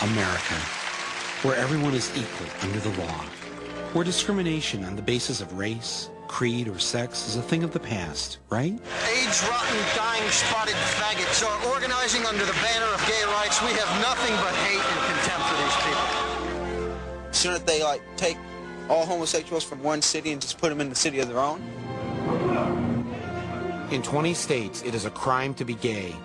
America, where everyone is equal under the law, where discrimination on the basis of race, creed, or sex is a thing of the past, right? AIDS-rotten, dying, spotted faggots are organizing under the banner of gay rights. We have nothing but hate and contempt for these people. Shouldn't they, take all homosexuals from one city and just put them in the city of their own? In 20 states, it is a crime to be gay.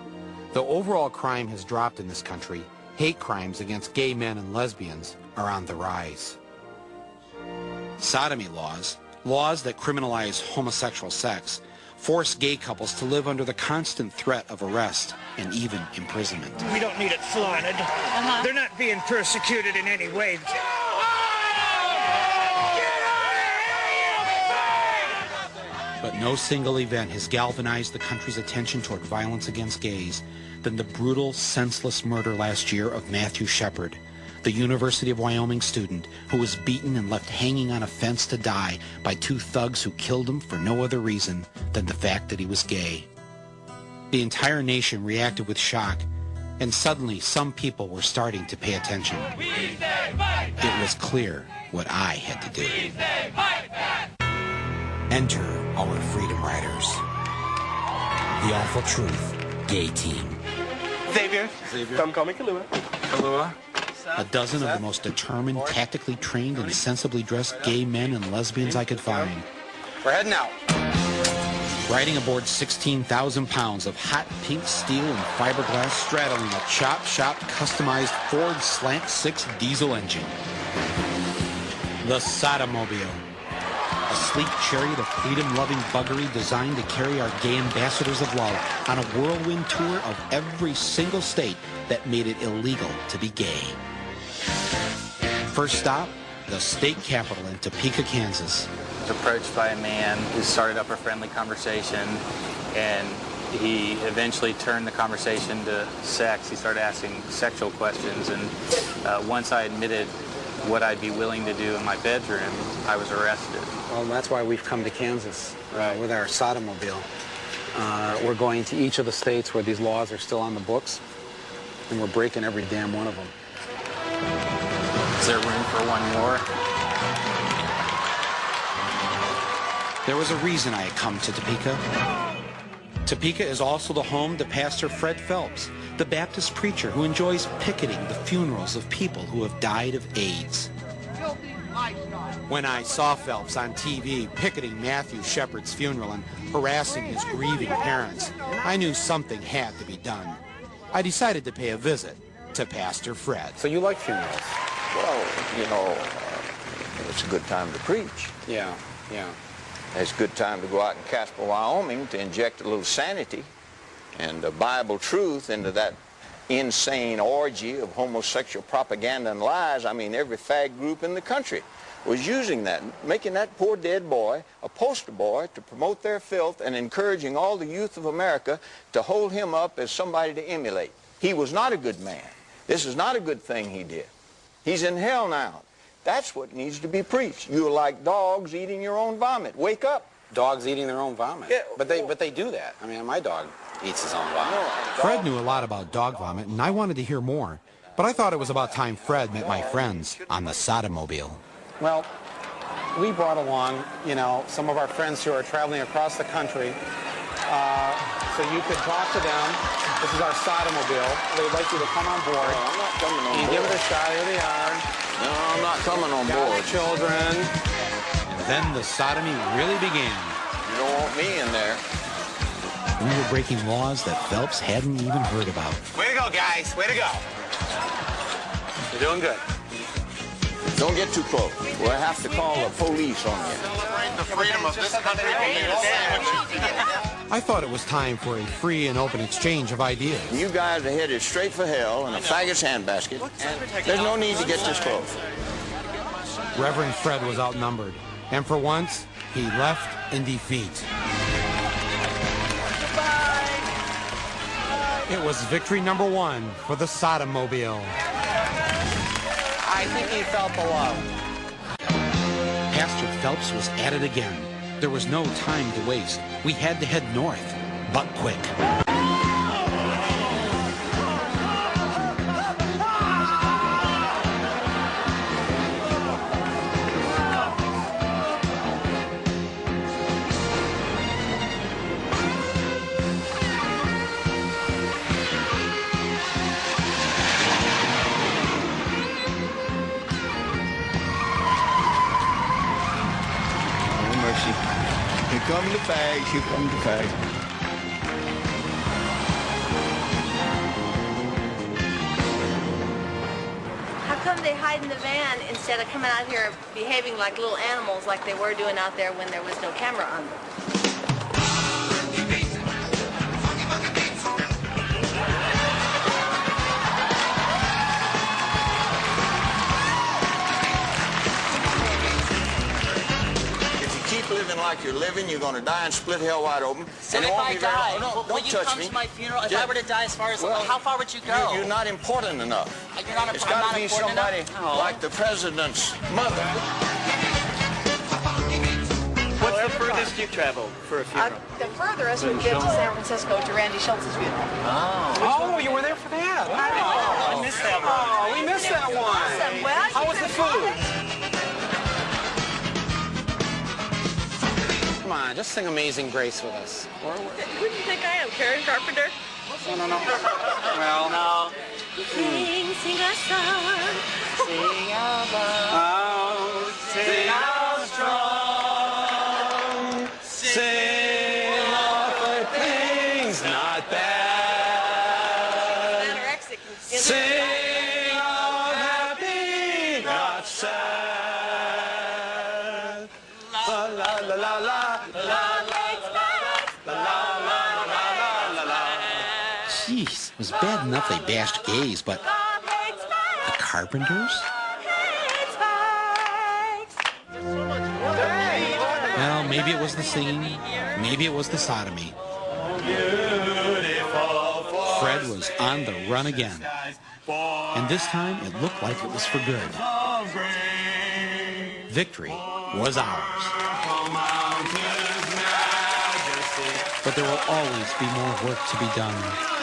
Though overall crime has dropped in this country, hate crimes against gay men and lesbians are on the rise. Sodomy laws, laws that criminalize homosexual sex, force gay couples to live under the constant threat of arrest and even imprisonment. We don't need it flaunted. They're not being persecuted in any way. But no single event has galvanized the country's attention toward violence against gays than the brutal, senseless murder last year of Matthew Shepard, the University of Wyoming student who was beaten and left hanging on a fence to die by two thugs who killed him for no other reason than the fact that he was gay. The entire nation reacted with shock, and suddenly some people were starting to pay attention. It was clear what I had to do. Enter our Freedom Riders. The Awful Truth Gay Team. Xavier. Come call me Kalua. Kalua. A dozen of the most determined, tactically trained, and sensibly dressed gay men and lesbians I could find. We're heading out. Riding aboard 16,000 pounds of hot pink steel and fiberglass straddling a chop shop customized Ford Slant 6 diesel engine. The Sodomobile. A sleek chariot of freedom-loving buggery designed to carry our gay ambassadors of love on a whirlwind tour of every single state that made it illegal to be gay. First stop, the state capital in Topeka, Kansas. I was approached by a man who started up a friendly conversation, and he eventually turned the conversation to sex. He started asking sexual questions, and once I admitted what I'd be willing to do in my bedroom, I was arrested. Well, that's why we've come to Kansas with our Sodomobile. We're going to each of the states where these laws are still on the books, and we're breaking every damn one of them. Is there room for one more? There was a reason I had come to Topeka. Topeka is also the home to Pastor Fred Phelps, the Baptist preacher who enjoys picketing the funerals of people who have died of AIDS. When I saw Phelps on TV picketing Matthew Shepard's funeral and harassing his grieving parents, I knew something had to be done. I decided to pay a visit to Pastor Fred. So you like funerals? Well, it's a good time to preach. Yeah. It's a good time to go out in Casper, Wyoming to inject a little sanity and Bible truth into that insane orgy of homosexual propaganda and lies. I mean, every fag group in the country was using that, making that poor dead boy a poster boy to promote their filth and encouraging all the youth of America to hold him up as somebody to emulate. He was not a good man. This is not a good thing he did. He's in hell now. That's what needs to be preached. You're like dogs eating your own vomit. Wake up. Dogs eating their own vomit? Yeah, but they do that. I mean, my dog eats his own vomit. Fred knew a lot about dog vomit, and I wanted to hear more. But I thought it was about time Fred met my friends on the Sodomobile. Well, we brought along, some of our friends who are traveling across the country, so you could talk to them. This is our Sodomobile. They'd like you to come on board. No, I'm not coming on board. Give it a shot. Here they are. No, I'm not coming on Got board. Children. And then the sodomy really began. You don't want me in there. We were breaking laws that Phelps hadn't even heard about. Way to go, guys. Way to go. You're doing good. Don't get too close. We'll have to call the police on you. Celebrate the freedom of this country. I thought it was time for a free and open exchange of ideas. You guys are headed straight for hell in a faggot's handbasket. There's no need to get this close. Reverend Fred was outnumbered, and for once, he left in defeat. It was victory number 1 for the Sodomobile. I think he felt the love. Pastor Phelps was at it again. There was no time to waste. We had to head north, but quick. come the fags, here come the fags. How come they hide in the van instead of coming out here behaving like little animals like they were doing out there when there was no camera on them? Living like you're living, you're going to die and split hell wide open. So and if it won't I be very die, long. No, will don't you touch come me. to my funeral? If Yeah. I were to die as far as, Well, how far would you go? You're not important enough. You're not It's I'm got not to be important somebody enough? like the president's mother. What's the furthest you've traveled for a funeral? The furthest would get to San Francisco to Randy Schultz's funeral. Oh, you were there for that? I missed that one. Oh, we missed that one. Awesome. Well, How was the food? Come on, just sing Amazing Grace with us. Who do you think I am, Karen Carpenter? No. Well, No. Sing a song. Sing out loud. oh, sing out strong. Sing all the things not bad. Anorexic. Sing all happy, not sad. La la la la la la la la la la la. Jeez, it was bad enough they bashed gays, but the Carpenters? Well, maybe it was the singing, maybe it was the sodomy. Fred was on the run again. And this time, it looked like it was for good. Victory was ours. But there will always be more work to be done.